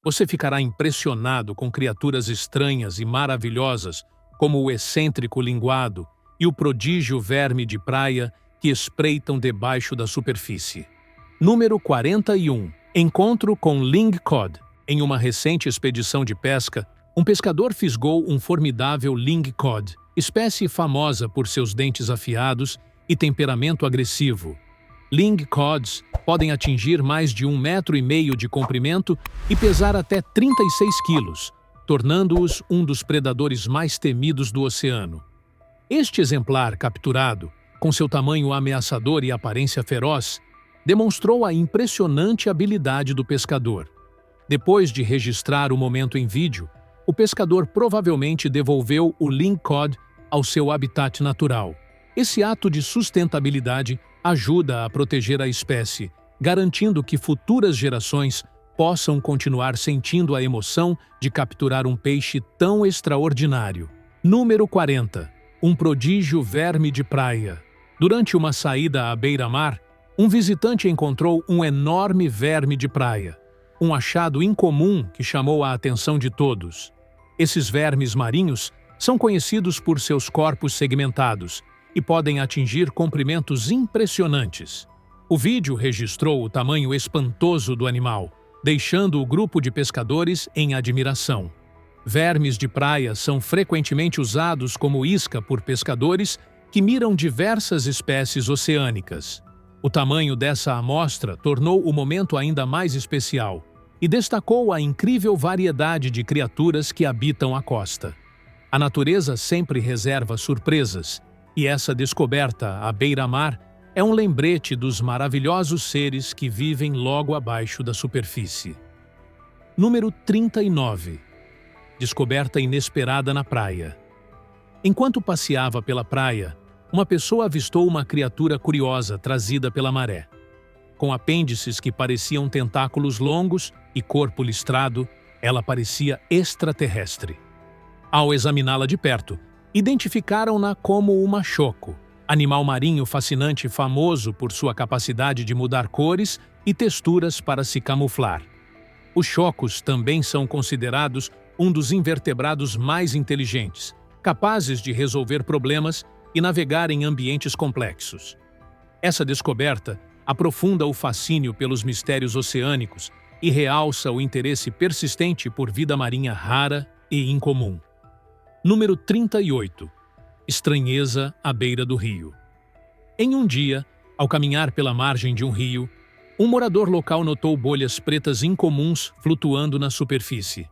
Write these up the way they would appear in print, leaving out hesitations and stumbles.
Você ficará impressionado com criaturas estranhas e maravilhosas, como o excêntrico linguado e o prodígio verme de praia que espreitam debaixo da superfície. Número 41. Encontro com lingcod. Em uma recente expedição de pesca, um pescador fisgou um formidável lingcod, espécie famosa por seus dentes afiados e temperamento agressivo. Lingcods podem atingir mais de 1,5 metro de comprimento e pesar até 36 quilos, tornando-os um dos predadores mais temidos do oceano. Este exemplar capturado, com seu tamanho ameaçador e aparência feroz, demonstrou a impressionante habilidade do pescador. Depois de registrar o momento em vídeo, o pescador provavelmente devolveu o lingcod ao seu habitat natural. Esse ato de sustentabilidade ajuda a proteger a espécie, garantindo que futuras gerações possam continuar sentindo a emoção de capturar um peixe tão extraordinário. Número 40. Um prodígio verme de praia. Durante uma saída à beira-mar, um visitante encontrou um enorme verme de praia, um achado incomum que chamou a atenção de todos. Esses vermes marinhos são conhecidos por seus corpos segmentados e podem atingir comprimentos impressionantes. O vídeo registrou o tamanho espantoso do animal, deixando o grupo de pescadores em admiração. Vermes de praia são frequentemente usados como isca por pescadores que miram diversas espécies oceânicas. O tamanho dessa amostra tornou o momento ainda mais especial e destacou a incrível variedade de criaturas que habitam a costa. A natureza sempre reserva surpresas, e essa descoberta à beira-mar é um lembrete dos maravilhosos seres que vivem logo abaixo da superfície. Número 39. Descoberta inesperada na praia. Enquanto passeava pela praia, uma pessoa avistou uma criatura curiosa trazida pela maré. Com apêndices que pareciam tentáculos longos e corpo listrado, ela parecia extraterrestre. Ao examiná-la de perto, identificaram-na como uma choco, animal marinho fascinante famoso por sua capacidade de mudar cores e texturas para se camuflar. Os chocos também são considerados um dos invertebrados mais inteligentes, capazes de resolver problemas e navegar em ambientes complexos. Essa descoberta aprofunda o fascínio pelos mistérios oceânicos e realça o interesse persistente por vida marinha rara e incomum. Número 38. Estranheza à beira do rio. Em um dia, ao caminhar pela margem de um rio, um morador local notou bolhas pretas incomuns flutuando na superfície.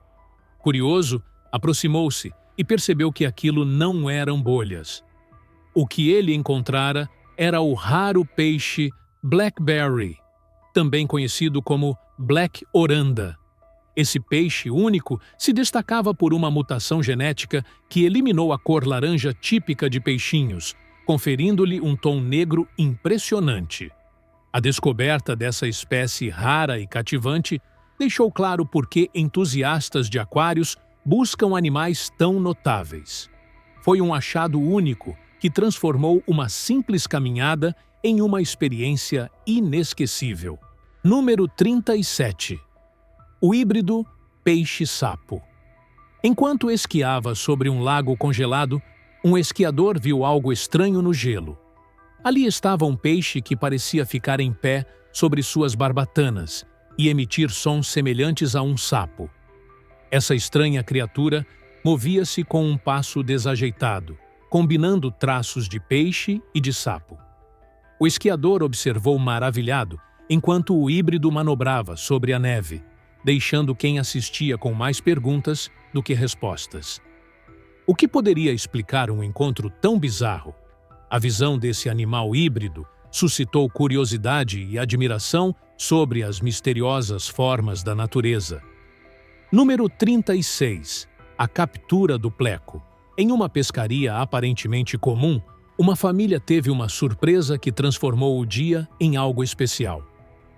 Curioso, aproximou-se e percebeu que aquilo não eram bolhas. O que ele encontrara era o raro peixe blackberry, também conhecido como black oranda. Esse peixe único se destacava por uma mutação genética que eliminou a cor laranja típica de peixinhos, conferindo-lhe um tom negro impressionante. A descoberta dessa espécie rara e cativante deixou claro por que entusiastas de aquários buscam animais tão notáveis. Foi um achado único que transformou uma simples caminhada em uma experiência inesquecível. Número 37. O híbrido peixe-sapo. Enquanto esquiava sobre um lago congelado, um esquiador viu algo estranho no gelo. Ali estava um peixe que parecia ficar em pé sobre suas barbatanas e emitir sons semelhantes a um sapo. Essa estranha criatura movia-se com um passo desajeitado, combinando traços de peixe e de sapo. O esquiador observou maravilhado enquanto o híbrido manobrava sobre a neve, deixando quem assistia com mais perguntas do que respostas. O que poderia explicar um encontro tão bizarro? A visão desse animal híbrido suscitou curiosidade e admiração sobre as misteriosas formas da natureza. Número 36. A captura do pleco. Em uma pescaria aparentemente comum, uma família teve uma surpresa que transformou o dia em algo especial.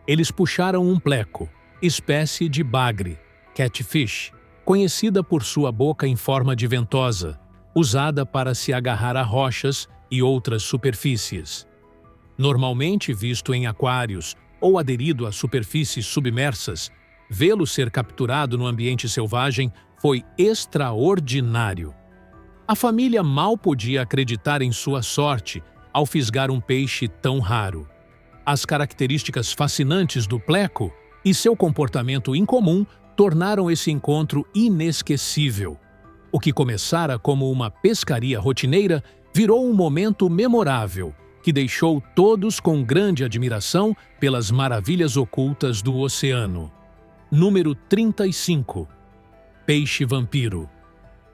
Eles puxaram um pleco, espécie de bagre, catfish, conhecida por sua boca em forma de ventosa, usada para se agarrar a rochas e outras superfícies. Normalmente visto em aquários ou aderido a superfícies submersas, vê-lo ser capturado no ambiente selvagem foi extraordinário. A família mal podia acreditar em sua sorte ao fisgar um peixe tão raro. As características fascinantes do pleco e seu comportamento incomum tornaram esse encontro inesquecível. O que começara como uma pescaria rotineira virou um momento memorável que deixou todos com grande admiração pelas maravilhas ocultas do oceano. Número 35. Peixe vampiro.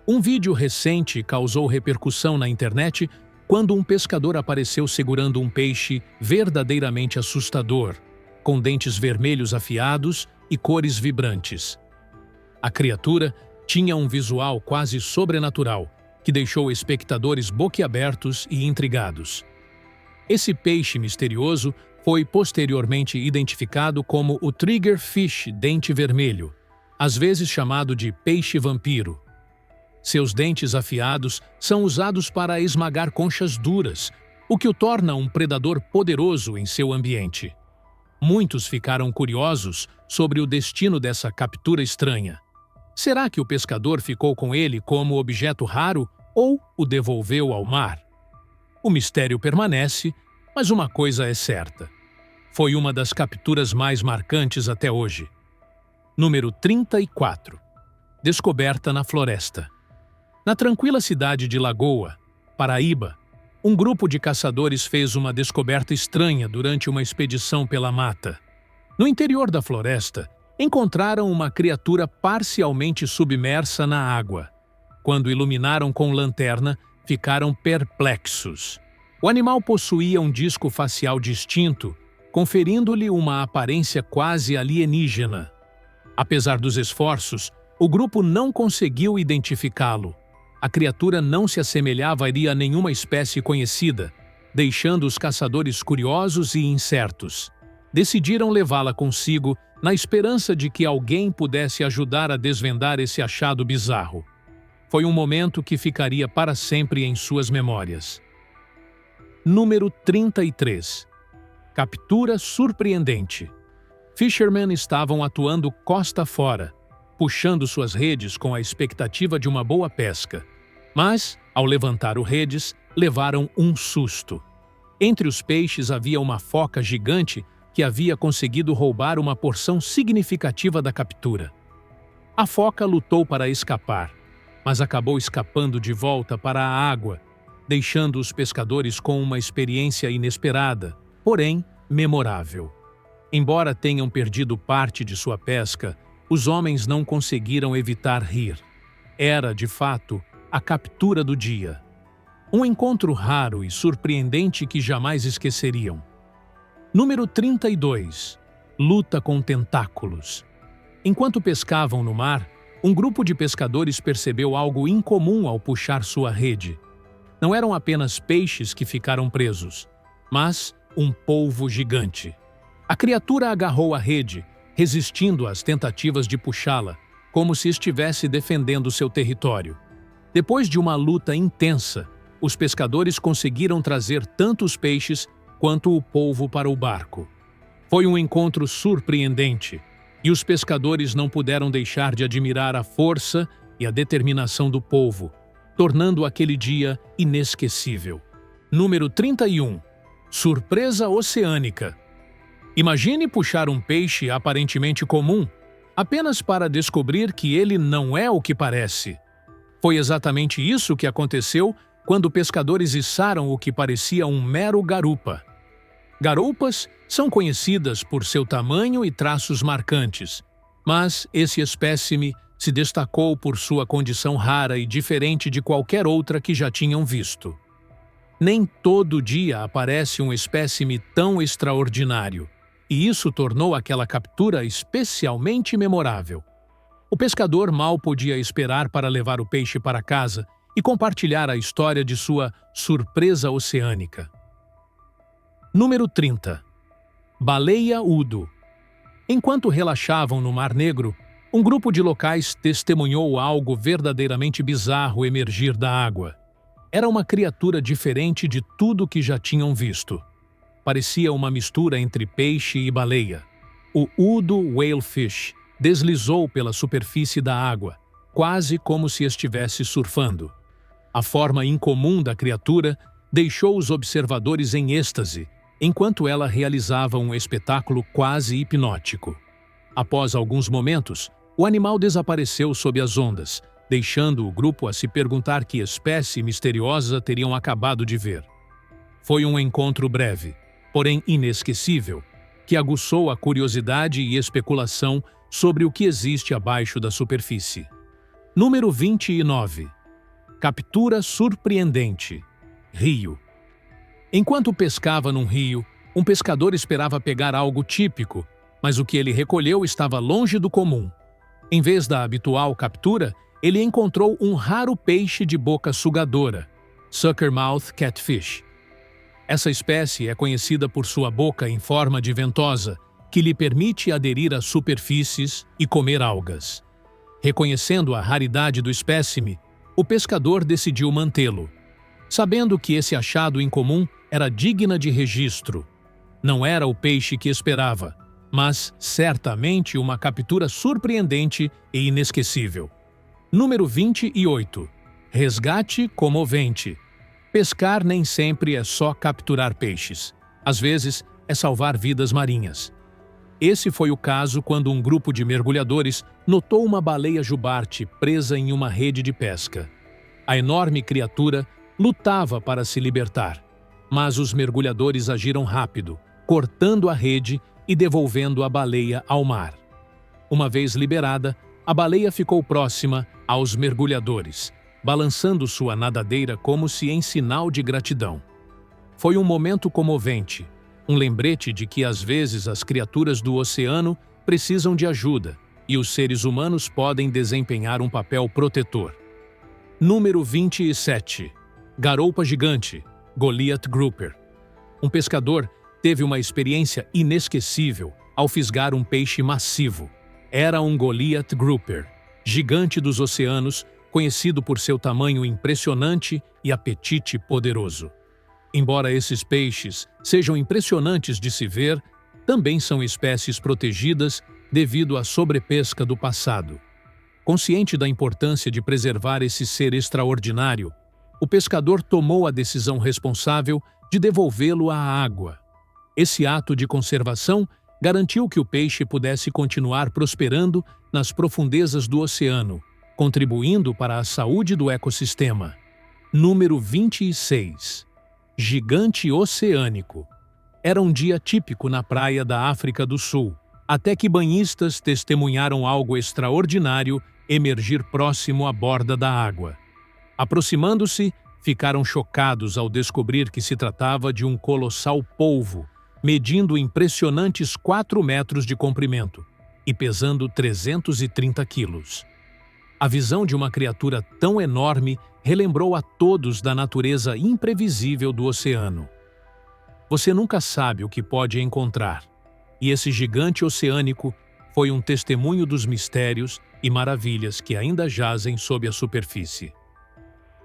Um vídeo recente causou repercussão na internet quando um pescador apareceu segurando um peixe verdadeiramente assustador, com dentes vermelhos afiados e cores vibrantes. A criatura tinha um visual quase sobrenatural, que deixou espectadores boquiabertos e intrigados. Esse peixe misterioso foi posteriormente identificado como o triggerfish dente vermelho, às vezes chamado de peixe vampiro. Seus dentes afiados são usados para esmagar conchas duras, o que o torna um predador poderoso em seu ambiente. Muitos ficaram curiosos sobre o destino dessa captura estranha. Será que o pescador ficou com ele como objeto raro ou o devolveu ao mar? O mistério permanece, mas uma coisa é certa. Foi uma das capturas mais marcantes até hoje. Número 34. Descoberta na floresta. Na tranquila cidade de Lagoa, Paraíba, um grupo de caçadores fez uma descoberta estranha durante uma expedição pela mata. No interior da floresta, encontraram uma criatura parcialmente submersa na água. Quando iluminaram com lanterna, ficaram perplexos. O animal possuía um disco facial distinto, conferindo-lhe uma aparência quase alienígena. Apesar dos esforços, o grupo não conseguiu identificá-lo. A criatura não se assemelhava a nenhuma espécie conhecida, deixando os caçadores curiosos e incertos. Decidiram levá-la consigo na esperança de que alguém pudesse ajudar a desvendar esse achado bizarro. Foi um momento que ficaria para sempre em suas memórias. Número 33. Captura surpreendente. Fishermen estavam atuando costa fora, puxando suas redes com a expectativa de uma boa pesca. Mas, ao levantar os redes, levaram um susto. Entre os peixes havia uma foca gigante que havia conseguido roubar uma porção significativa da captura. A foca lutou para escapar, mas acabou escapando de volta para a água, deixando os pescadores com uma experiência inesperada, porém memorável. Embora tenham perdido parte de sua pesca, os homens não conseguiram evitar rir. Era, de fato, a captura do dia. Um encontro raro e surpreendente que jamais esqueceriam. Número 32. Luta com tentáculos. Enquanto pescavam no mar, um grupo de pescadores percebeu algo incomum ao puxar sua rede. Não eram apenas peixes que ficaram presos, mas um polvo gigante. A criatura agarrou a rede, resistindo às tentativas de puxá-la, como se estivesse defendendo seu território. Depois de uma luta intensa, os pescadores conseguiram trazer tanto os peixes quanto o polvo para o barco. Foi um encontro surpreendente, e os pescadores não puderam deixar de admirar a força e a determinação do polvo, tornando aquele dia inesquecível. Número 31. Surpresa oceânica. Imagine puxar um peixe aparentemente comum, apenas para descobrir que ele não é o que parece. Foi exatamente isso que aconteceu quando pescadores içaram o que parecia um mero garupa. Garoupas são conhecidas por seu tamanho e traços marcantes, mas esse espécime se destacou por sua condição rara e diferente de qualquer outra que já tinham visto. Nem todo dia aparece um espécime tão extraordinário, e isso tornou aquela captura especialmente memorável. O pescador mal podia esperar para levar o peixe para casa e compartilhar a história de sua surpresa oceânica. Número 30. Baleia Udo. Enquanto relaxavam no Mar Negro, um grupo de locais testemunhou algo verdadeiramente bizarro emergir da água. Era uma criatura diferente de tudo que já tinham visto. Parecia uma mistura entre peixe e baleia. O Udo Whalefish deslizou pela superfície da água, quase como se estivesse surfando. A forma incomum da criatura deixou os observadores em êxtase, enquanto ela realizava um espetáculo quase hipnótico. Após alguns momentos, o animal desapareceu sob as ondas, deixando o grupo a se perguntar que espécie misteriosa teriam acabado de ver. Foi um encontro breve, porém inesquecível, que aguçou a curiosidade e especulação sobre o que existe abaixo da superfície. Número 29. Captura surpreendente. Rio. Enquanto pescava num rio, um pescador esperava pegar algo típico, mas o que ele recolheu estava longe do comum. Em vez da habitual captura, ele encontrou um raro peixe de boca sugadora, Suckermouth Catfish. Essa espécie é conhecida por sua boca em forma de ventosa, que lhe permite aderir às superfícies e comer algas. Reconhecendo a raridade do espécime, o pescador decidiu mantê-lo, sabendo que esse achado incomum era digna de registro. Não era o peixe que esperava, mas certamente uma captura surpreendente e inesquecível. Número 28. Resgate comovente. Pescar nem sempre é só capturar peixes. Às vezes, é salvar vidas marinhas. Esse foi o caso quando um grupo de mergulhadores notou uma baleia jubarte presa em uma rede de pesca. A enorme criatura lutava para se libertar, mas os mergulhadores agiram rápido, cortando a rede e devolvendo a baleia ao mar. Uma vez liberada, a baleia ficou próxima aos mergulhadores, balançando sua nadadeira como se em sinal de gratidão. Foi um momento comovente, um lembrete de que às vezes as criaturas do oceano precisam de ajuda e os seres humanos podem desempenhar um papel protetor. Número 27. Garoupa gigante, Goliath Grouper. Um pescador teve uma experiência inesquecível ao fisgar um peixe massivo. Era um Goliath Grouper, gigante dos oceanos, conhecido por seu tamanho impressionante e apetite poderoso. Embora esses peixes sejam impressionantes de se ver, também são espécies protegidas devido à sobrepesca do passado. Consciente da importância de preservar esse ser extraordinário, o pescador tomou a decisão responsável de devolvê-lo à água. Esse ato de conservação garantiu que o peixe pudesse continuar prosperando nas profundezas do oceano, contribuindo para a saúde do ecossistema. Número 26. Gigante oceânico. Era um dia típico na praia da África do Sul, até que banhistas testemunharam algo extraordinário emergir próximo à borda da água. Aproximando-se, ficaram chocados ao descobrir que se tratava de um colossal polvo, medindo impressionantes 4 metros de comprimento e pesando 330 quilos. A visão de uma criatura tão enorme relembrou a todos da natureza imprevisível do oceano. Você nunca sabe o que pode encontrar, e esse gigante oceânico foi um testemunho dos mistérios e maravilhas que ainda jazem sob a superfície.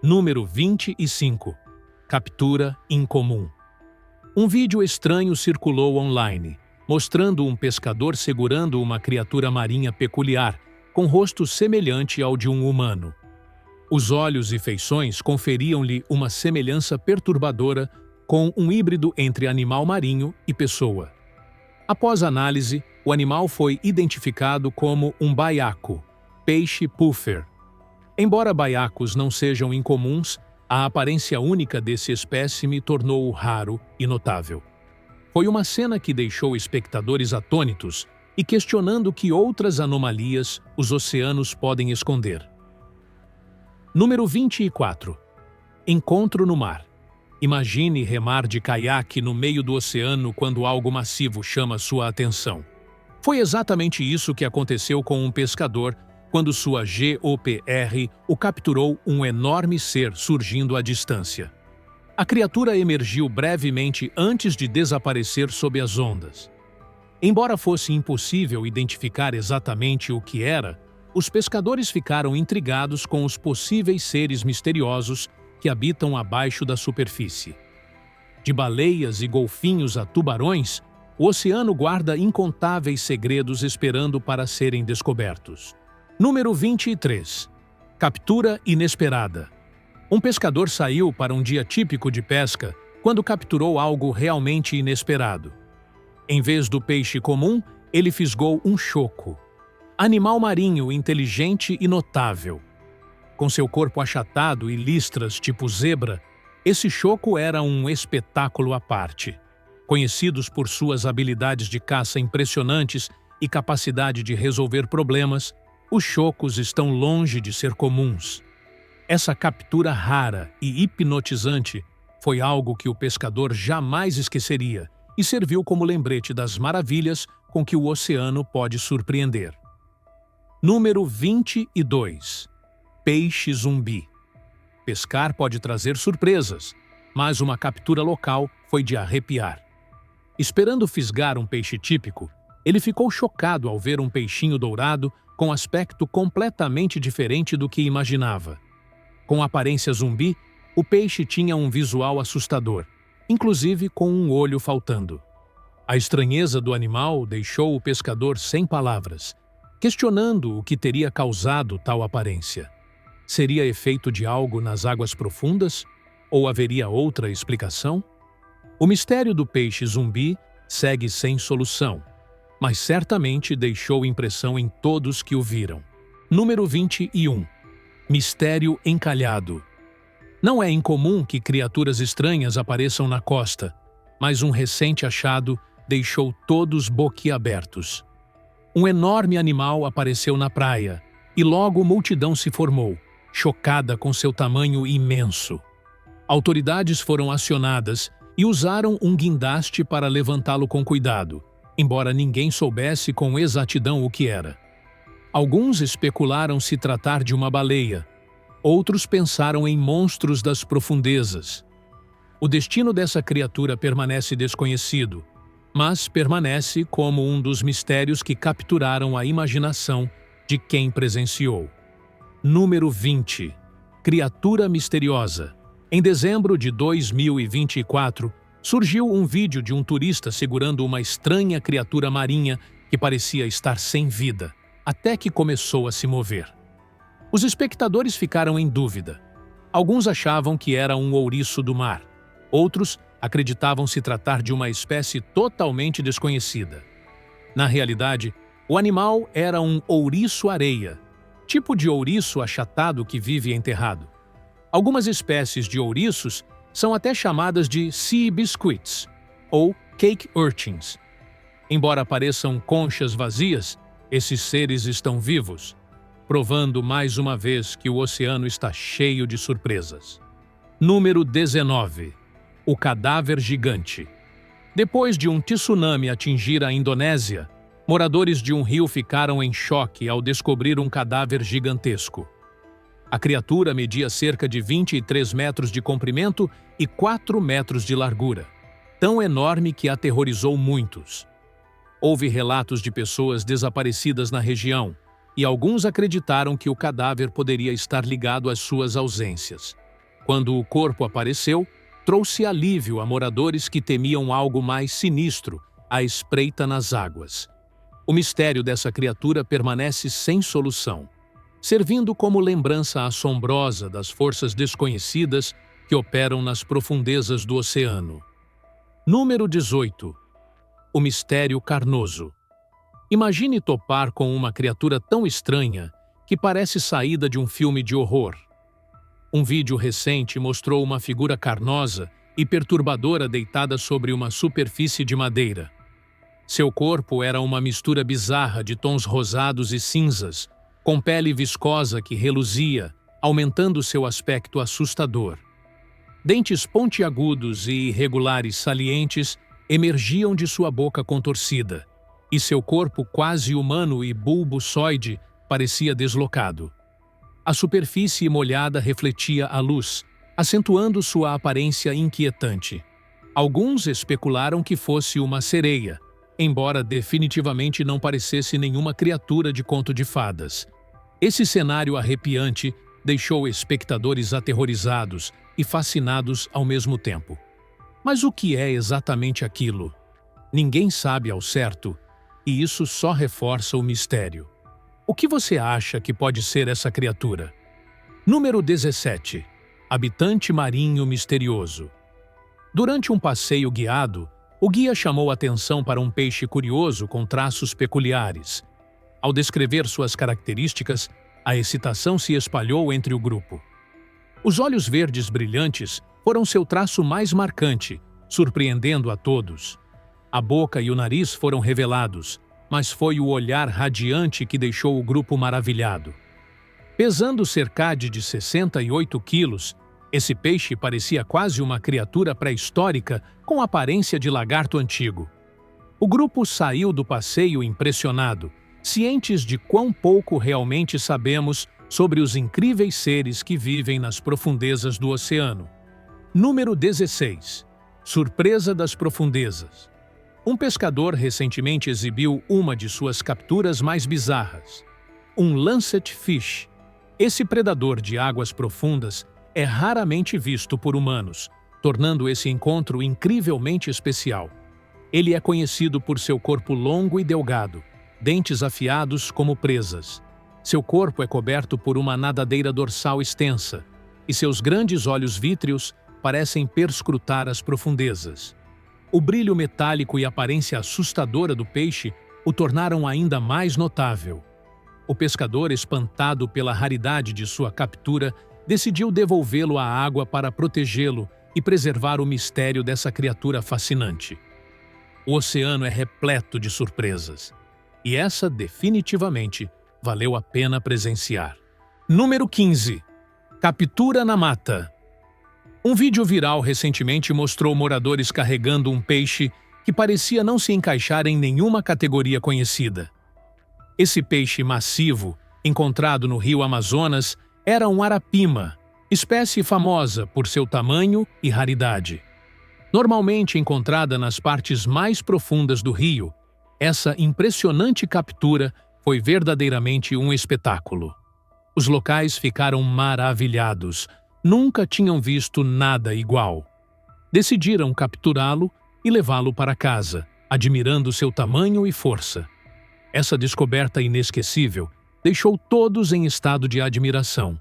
Número 25. Captura incomum. Um vídeo estranho circulou online, mostrando um pescador segurando uma criatura marinha peculiar, com rosto semelhante ao de um humano. Os olhos e feições conferiam-lhe uma semelhança perturbadora com um híbrido entre animal marinho e pessoa. Após análise, o animal foi identificado como um baiaco, peixe puffer. Embora baiacos não sejam incomuns, a aparência única desse espécime tornou-o raro e notável. Foi uma cena que deixou espectadores atônitos e questionando que outras anomalias os oceanos podem esconder. Número 24. Encontro no mar. Imagine remar de caiaque no meio do oceano quando algo massivo chama sua atenção. Foi exatamente isso que aconteceu com um pescador quando sua GOPR o capturou um enorme ser surgindo à distância. A criatura emergiu brevemente antes de desaparecer sob as ondas. Embora fosse impossível identificar exatamente o que era, os pescadores ficaram intrigados com os possíveis seres misteriosos que habitam abaixo da superfície. De baleias e golfinhos a tubarões, o oceano guarda incontáveis segredos esperando para serem descobertos. Número 23. Captura inesperada. Um pescador saiu para um dia típico de pesca quando capturou algo realmente inesperado. Em vez do peixe comum, ele fisgou um choco. Animal marinho inteligente e notável. Com seu corpo achatado e listras tipo zebra, esse choco era um espetáculo à parte. Conhecidos por suas habilidades de caça impressionantes e capacidade de resolver problemas, os chocos estão longe de ser comuns. Essa captura rara e hipnotizante foi algo que o pescador jamais esqueceria e serviu como lembrete das maravilhas com que o oceano pode surpreender. Número 22. Peixe zumbi. Pescar pode trazer surpresas, mas uma captura local foi de arrepiar. Esperando fisgar um peixe típico, ele ficou chocado ao ver um peixinho dourado com aspecto completamente diferente do que imaginava. Com aparência zumbi, o peixe tinha um visual assustador, inclusive com um olho faltando. A estranheza do animal deixou o pescador sem palavras, questionando o que teria causado tal aparência. Seria efeito de algo nas águas profundas? Ou haveria outra explicação? O mistério do peixe zumbi segue sem solução, mas certamente deixou impressão em todos que o viram. Número 21. Mistério encalhado. Não é incomum que criaturas estranhas apareçam na costa, mas um recente achado deixou todos boquiabertos. Um enorme animal apareceu na praia, e logo multidão se formou, chocada com seu tamanho imenso. Autoridades foram acionadas e usaram um guindaste para levantá-lo com cuidado, embora ninguém soubesse com exatidão o que era. Alguns especularam se tratar de uma baleia, outros pensaram em monstros das profundezas. O destino dessa criatura permanece desconhecido, mas permanece como um dos mistérios que capturaram a imaginação de quem presenciou. Número 20. Criatura misteriosa. Em dezembro de 2024, surgiu um vídeo de um turista segurando uma estranha criatura marinha que parecia estar sem vida, até que começou a se mover. Os espectadores ficaram em dúvida. Alguns achavam que era um ouriço do mar. Outros acreditavam se tratar de uma espécie totalmente desconhecida. Na realidade, o animal era um ouriço-areia, tipo de ouriço achatado que vive enterrado. Algumas espécies de ouriços são até chamadas de sea biscuits ou cake urchins. Embora pareçam conchas vazias, esses seres estão vivos, provando mais uma vez que o oceano está cheio de surpresas. Número 19. O cadáver gigante. Depois de um tsunami atingir a Indonésia, moradores de um rio ficaram em choque ao descobrir um cadáver gigantesco. A criatura media cerca de 23 metros de comprimento e 4 metros de largura, tão enorme que aterrorizou muitos. Houve relatos de pessoas desaparecidas na região, e alguns acreditaram que o cadáver poderia estar ligado às suas ausências. Quando o corpo apareceu, trouxe alívio a moradores que temiam algo mais sinistro à espreita nas águas. O mistério dessa criatura permanece sem solução, servindo como lembrança assombrosa das forças desconhecidas que operam nas profundezas do oceano. Número 18. O mistério carnoso. Imagine topar com uma criatura tão estranha que parece saída de um filme de horror. Um vídeo recente mostrou uma figura carnosa e perturbadora deitada sobre uma superfície de madeira. Seu corpo era uma mistura bizarra de tons rosados e cinzas, com pele viscosa que reluzia, aumentando seu aspecto assustador. Dentes pontiagudos e irregulares salientes emergiam de sua boca contorcida, e seu corpo quase humano e bulbosoide parecia deslocado. A superfície molhada refletia a luz, acentuando sua aparência inquietante. Alguns especularam que fosse uma sereia, embora definitivamente não parecesse nenhuma criatura de conto de fadas. Esse cenário arrepiante deixou espectadores aterrorizados e fascinados ao mesmo tempo. Mas o que é exatamente aquilo? Ninguém sabe ao certo, e isso só reforça o mistério. O que você acha que pode ser essa criatura? Número 17. Habitante marinho misterioso. Durante um passeio guiado, o guia chamou atenção para um peixe curioso com traços peculiares. Ao descrever suas características, a excitação se espalhou entre o grupo. Os olhos verdes brilhantes foram seu traço mais marcante, surpreendendo a todos. A boca e o nariz foram revelados, mas foi o olhar radiante que deixou o grupo maravilhado. Pesando cerca de 68 quilos, esse peixe parecia quase uma criatura pré-histórica com aparência de lagarto antigo. O grupo saiu do passeio impressionado, cientes de quão pouco realmente sabemos sobre os incríveis seres que vivem nas profundezas do oceano. Número 16. Surpresa das profundezas. Um pescador recentemente exibiu uma de suas capturas mais bizarras. Um lancet fish. Esse predador de águas profundas é raramente visto por humanos, tornando esse encontro incrivelmente especial. Ele é conhecido por seu corpo longo e delgado, dentes afiados como presas. Seu corpo é coberto por uma nadadeira dorsal extensa, e seus grandes olhos vítreos parecem perscrutar as profundezas. O brilho metálico e a aparência assustadora do peixe o tornaram ainda mais notável. O pescador, espantado pela raridade de sua captura, decidiu devolvê-lo à água para protegê-lo e preservar o mistério dessa criatura fascinante. O oceano é repleto de surpresas, e essa definitivamente valeu a pena presenciar. Número 15. Captura na mata. Um vídeo viral recentemente mostrou moradores carregando um peixe que parecia não se encaixar em nenhuma categoria conhecida. Esse peixe massivo, encontrado no rio Amazonas, era um arapima, espécie famosa por seu tamanho e raridade. Normalmente encontrada nas partes mais profundas do rio, essa impressionante captura foi verdadeiramente um espetáculo. Os locais ficaram maravilhados. Nunca tinham visto nada igual. Decidiram capturá-lo e levá-lo para casa, admirando seu tamanho e força. Essa descoberta inesquecível deixou todos em estado de admiração.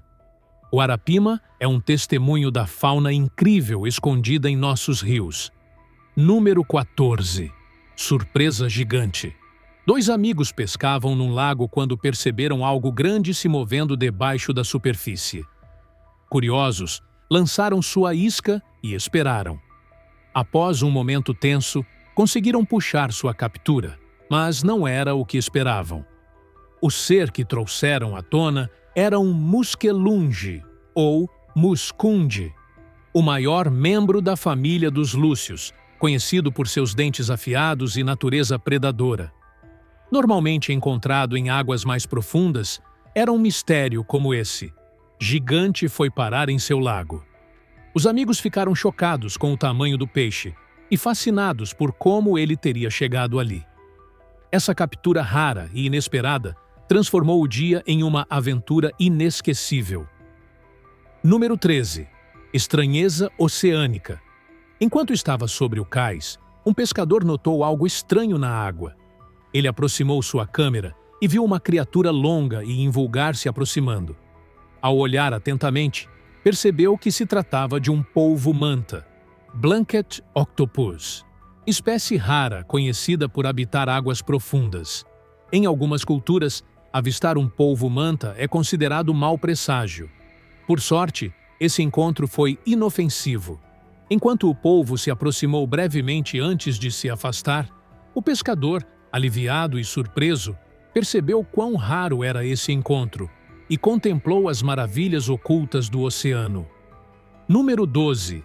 O arapima é um testemunho da fauna incrível escondida em nossos rios. Número 14. Surpresa gigante. Dois amigos pescavam num lago quando perceberam algo grande se movendo debaixo da superfície. Curiosos, lançaram sua isca e esperaram. Após um momento tenso, conseguiram puxar sua captura, mas não era o que esperavam. O ser que trouxeram à tona era um muskelunge, ou muscunde, o maior membro da família dos lúcios, conhecido por seus dentes afiados e natureza predadora. Normalmente encontrado em águas mais profundas, era um mistério como esse. Gigante foi parar em seu lago. Os amigos ficaram chocados com o tamanho do peixe e fascinados por como ele teria chegado ali. Essa captura rara e inesperada transformou o dia em uma aventura inesquecível. Número 13. Estranheza oceânica. Enquanto estava sobre o cais, um pescador notou algo estranho na água. Ele aproximou sua câmera e viu uma criatura longa e invulgar se aproximando. Ao olhar atentamente, percebeu que se tratava de um polvo-manta, Blanket octopus, espécie rara conhecida por habitar águas profundas. Em algumas culturas, avistar um polvo-manta é considerado mau presságio. Por sorte, esse encontro foi inofensivo. Enquanto o polvo se aproximou brevemente antes de se afastar, o pescador, aliviado e surpreso, percebeu quão raro era esse encontro e contemplou as maravilhas ocultas do oceano. Número 12.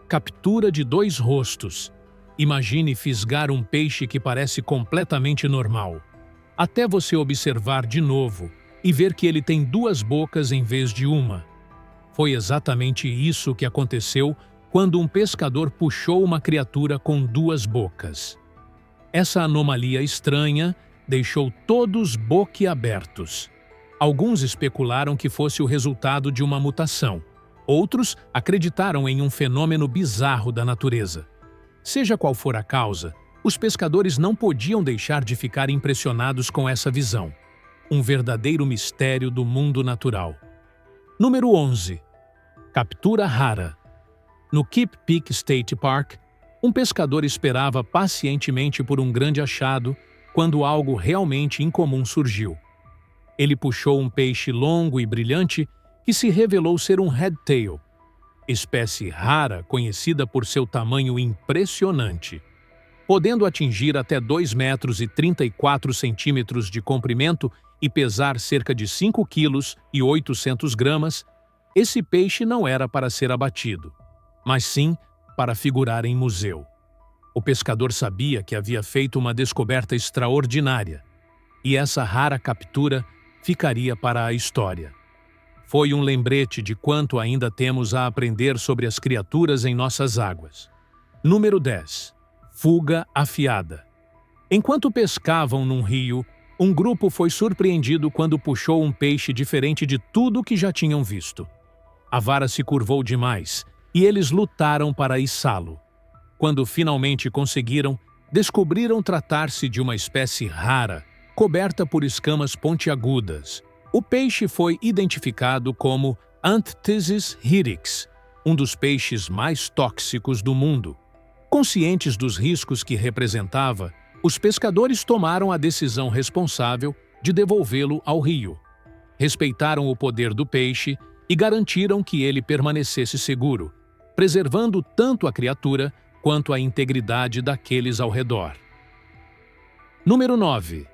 Captura de dois rostos. Imagine fisgar um peixe que parece completamente normal, até você observar de novo e ver que ele tem duas bocas em vez de uma. Foi exatamente isso que aconteceu quando um pescador puxou uma criatura com duas bocas. Essa anomalia estranha deixou todos boquiabertos. Alguns especularam que fosse o resultado de uma mutação. Outros acreditaram em um fenômeno bizarro da natureza. Seja qual for a causa, Os pescadores não podiam deixar de ficar impressionados com essa visão. Um verdadeiro mistério do mundo natural. Número 11. Captura rara. No Keep Peak State Park, um pescador esperava pacientemente por um grande achado quando algo realmente incomum surgiu. Ele puxou um peixe longo e brilhante que se revelou ser um redtail, espécie rara conhecida por seu tamanho impressionante. Podendo atingir até 2 metros e 34 centímetros de comprimento e pesar cerca de 5 quilos e 800 gramas, esse peixe não era para ser abatido, mas sim para figurar em museu. O pescador sabia que havia feito uma descoberta extraordinária, e essa rara captura ficaria para a história. Foi um lembrete de quanto ainda temos a aprender sobre as criaturas em nossas águas. Número 10. Fuga afiada. Enquanto pescavam num rio, um grupo foi surpreendido quando puxou um peixe diferente de tudo que já tinham visto. A vara se curvou demais e eles lutaram para içá-lo. Quando finalmente conseguiram, descobriram tratar-se de uma espécie rara, coberta por escamas pontiagudas. O peixe foi identificado como Anthetis hirix, um dos peixes mais tóxicos do mundo. Conscientes dos riscos que representava, os pescadores tomaram a decisão responsável de devolvê-lo ao rio. Respeitaram o poder do peixe e garantiram que ele permanecesse seguro, preservando tanto a criatura quanto a integridade daqueles ao redor. Número 9.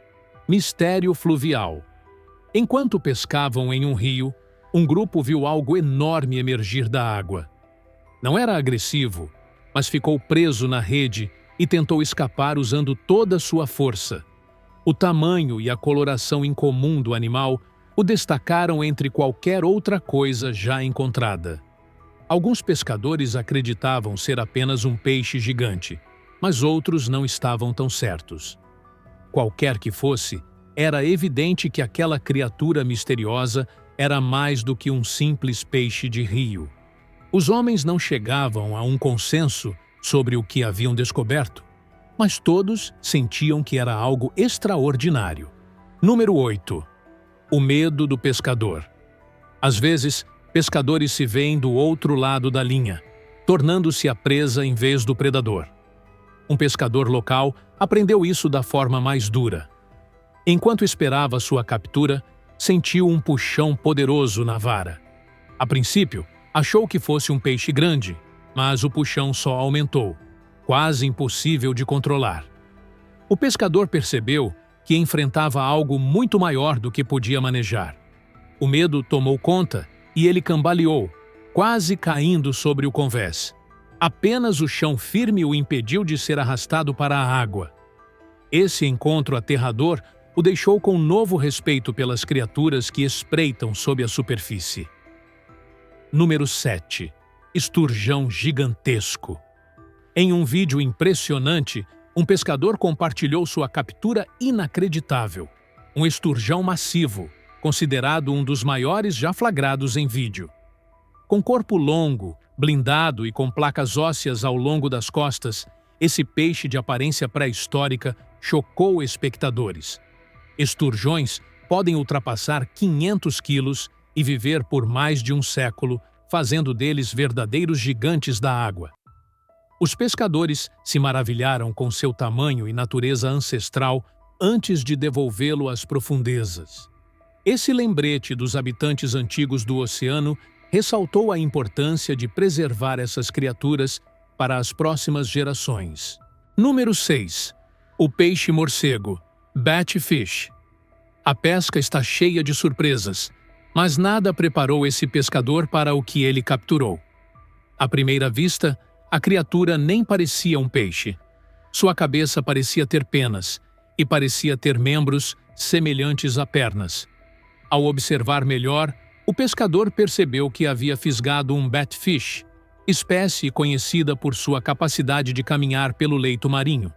Mistério fluvial. Enquanto pescavam em um rio, um grupo viu algo enorme emergir da água. Não era agressivo, mas ficou preso na rede e tentou escapar usando toda a sua força. O tamanho e a coloração incomum do animal o destacaram entre qualquer outra coisa já encontrada. Alguns pescadores acreditavam ser apenas um peixe gigante, mas outros não estavam tão certos. Qualquer que fosse, era evidente que aquela criatura misteriosa era mais do que um simples peixe de rio. Os homens não chegavam a um consenso sobre o que haviam descoberto, mas todos sentiam que era algo extraordinário. Número 8. O medo do pescador. Às vezes, pescadores se veem do outro lado da linha, tornando-se a presa em vez do predador. Um pescador local aprendeu isso da forma mais dura. Enquanto esperava sua captura, sentiu um puxão poderoso na vara. A princípio, achou que fosse um peixe grande, mas o puxão só aumentou, quase impossível de controlar. O pescador percebeu que enfrentava algo muito maior do que podia manejar. O medo tomou conta e ele cambaleou, quase caindo sobre o convés. Apenas o chão firme o impediu de ser arrastado para a água. Esse encontro aterrador o deixou com novo respeito pelas criaturas que espreitam sob a superfície. Número 7. Esturjão gigantesco. Em um vídeo impressionante, um pescador compartilhou sua captura inacreditável. Um esturjão massivo, considerado um dos maiores já flagrados em vídeo. Com corpo longo, blindado e com placas ósseas ao longo das costas, esse peixe de aparência pré-histórica chocou espectadores. Esturjões podem ultrapassar 500 quilos e viver por mais de um século, fazendo deles verdadeiros gigantes da água. Os pescadores se maravilharam com seu tamanho e natureza ancestral antes de devolvê-lo às profundezas. Esse lembrete dos habitantes antigos do oceano ressaltou a importância de preservar essas criaturas para as próximas gerações. Número 6. O peixe-morcego, Batfish. A pesca está cheia de surpresas, mas nada preparou esse pescador para o que ele capturou. À primeira vista, a criatura nem parecia um peixe. Sua cabeça parecia ter penas e parecia ter membros semelhantes a pernas. Ao observar melhor, o pescador percebeu que havia fisgado um batfish, espécie conhecida por sua capacidade de caminhar pelo leito marinho.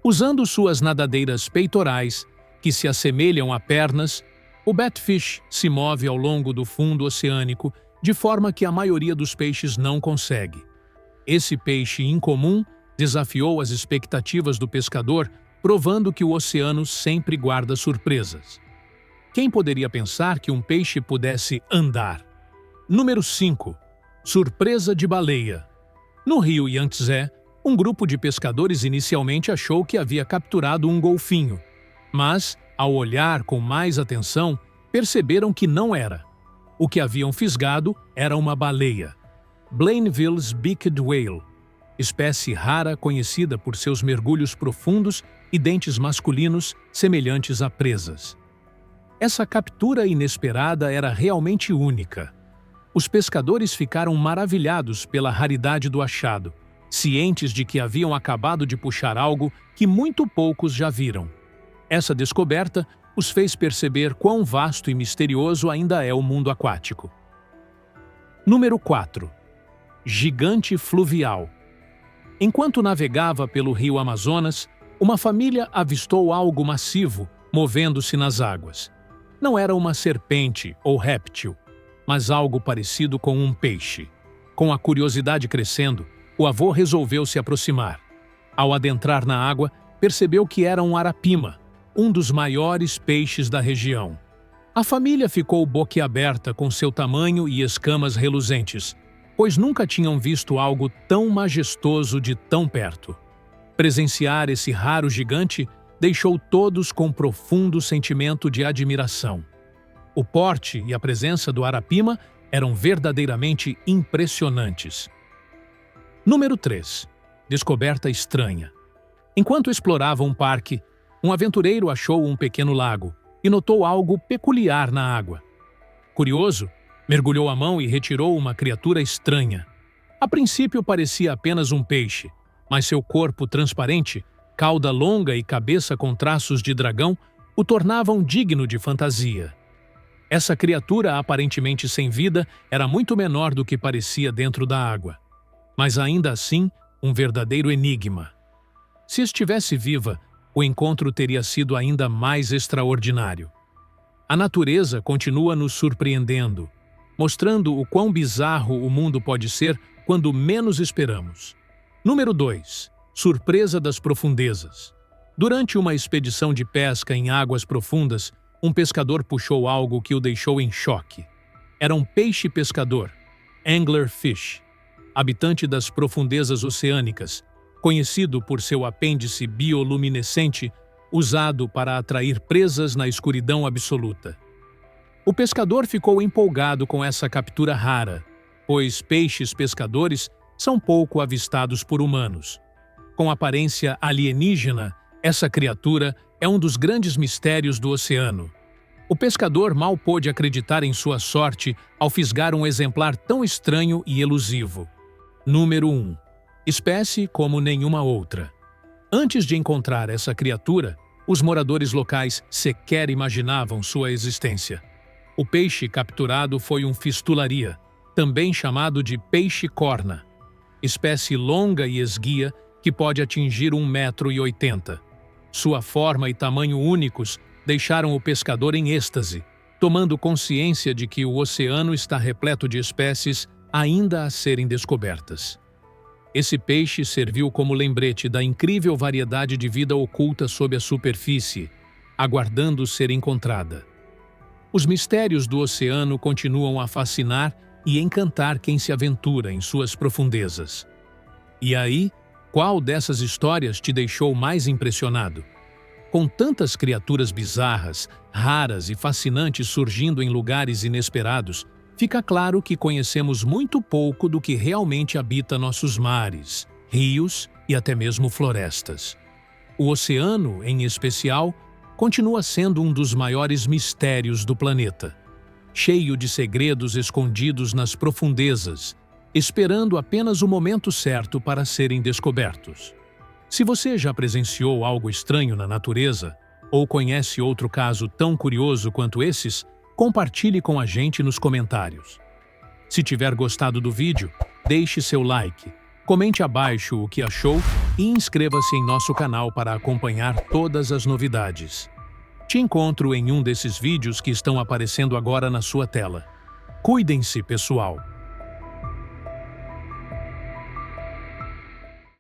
Usando suas nadadeiras peitorais, que se assemelham a pernas, o batfish se move ao longo do fundo oceânico de forma que a maioria dos peixes não consegue. Esse peixe incomum Desafiou as expectativas do pescador, provando que o oceano sempre guarda surpresas. Quem poderia pensar que um peixe pudesse andar? Número 5. Surpresa de baleia. No rio Yangtze, um grupo de pescadores inicialmente achou que havia capturado um golfinho, mas, ao olhar com mais atenção, perceberam que não era. O que haviam fisgado era uma baleia, Blainville's Beaked Whale, espécie rara conhecida por seus mergulhos profundos e dentes masculinos semelhantes a presas. Essa captura inesperada era realmente única. Os pescadores ficaram maravilhados pela raridade do achado, cientes de que haviam acabado de puxar algo que muito poucos já viram. Essa descoberta os fez perceber quão vasto e misterioso ainda é o mundo aquático. Número 4. Gigante fluvial. Enquanto navegava pelo rio Amazonas, uma família avistou algo massivo movendo-se nas águas. Não era uma serpente ou réptil, mas algo parecido com um peixe. Com a curiosidade crescendo, o avô resolveu se aproximar. Ao adentrar na água, percebeu que era um arapima, um dos maiores peixes da região. A família ficou boquiaberta com seu tamanho e escamas reluzentes, pois nunca tinham visto algo tão majestoso de tão perto. Presenciar esse raro gigante deixou todos com profundo sentimento de admiração. O porte e a presença do arapima eram verdadeiramente impressionantes. Número 3. Descoberta estranha. Enquanto explorava um parque, um aventureiro achou um pequeno lago e notou algo peculiar na água. Curioso, mergulhou a mão e retirou uma criatura estranha. A princípio parecia apenas um peixe, mas seu corpo transparente, cauda longa e cabeça com traços de dragão o tornavam digno de fantasia. Essa criatura aparentemente sem vida era muito menor do que parecia dentro da água, mas ainda assim um verdadeiro enigma. Se estivesse viva, o encontro teria sido ainda mais extraordinário. A natureza continua nos surpreendendo, mostrando o quão bizarro o mundo pode ser quando menos esperamos. Número 2. Surpresa das profundezas. Durante uma expedição de pesca em águas profundas, um pescador puxou algo que o deixou em choque. Era um peixe pescador, anglerfish, habitante das profundezas oceânicas, conhecido por seu apêndice bioluminescente usado para atrair presas na escuridão absoluta. O pescador ficou empolgado com essa captura rara, pois peixes pescadores são pouco avistados por humanos. Com aparência alienígena, essa criatura é um dos grandes mistérios do oceano. O pescador mal pôde acreditar em sua sorte ao fisgar um exemplar tão estranho e elusivo. Número 1. Espécie como nenhuma outra. Antes de encontrar essa criatura, os moradores locais sequer imaginavam sua existência. O peixe capturado foi um fistularia, também chamado de peixe-corna, espécie longa e esguia que pode atingir 1,80 m. Sua forma e tamanho únicos deixaram o pescador em êxtase, tomando consciência de que o oceano está repleto de espécies ainda a serem descobertas. Esse peixe serviu como lembrete da incrível variedade de vida oculta sob a superfície, aguardando ser encontrada. Os mistérios do oceano continuam a fascinar e encantar quem se aventura em suas profundezas. E aí, qual dessas histórias te deixou mais impressionado? Com tantas criaturas bizarras, raras e fascinantes surgindo em lugares inesperados, fica claro que conhecemos muito pouco do que realmente habita nossos mares, rios e até mesmo florestas. O oceano, em especial, continua sendo um dos maiores mistérios do planeta, cheio de segredos escondidos nas profundezas, esperando apenas o momento certo para serem descobertos. Se você já presenciou algo estranho na natureza, ou conhece outro caso tão curioso quanto esses, compartilhe com a gente nos comentários. Se tiver gostado do vídeo, deixe seu like, comente abaixo o que achou e inscreva-se em nosso canal para acompanhar todas as novidades. Te encontro em um desses vídeos que estão aparecendo agora na sua tela. Cuidem-se, pessoal!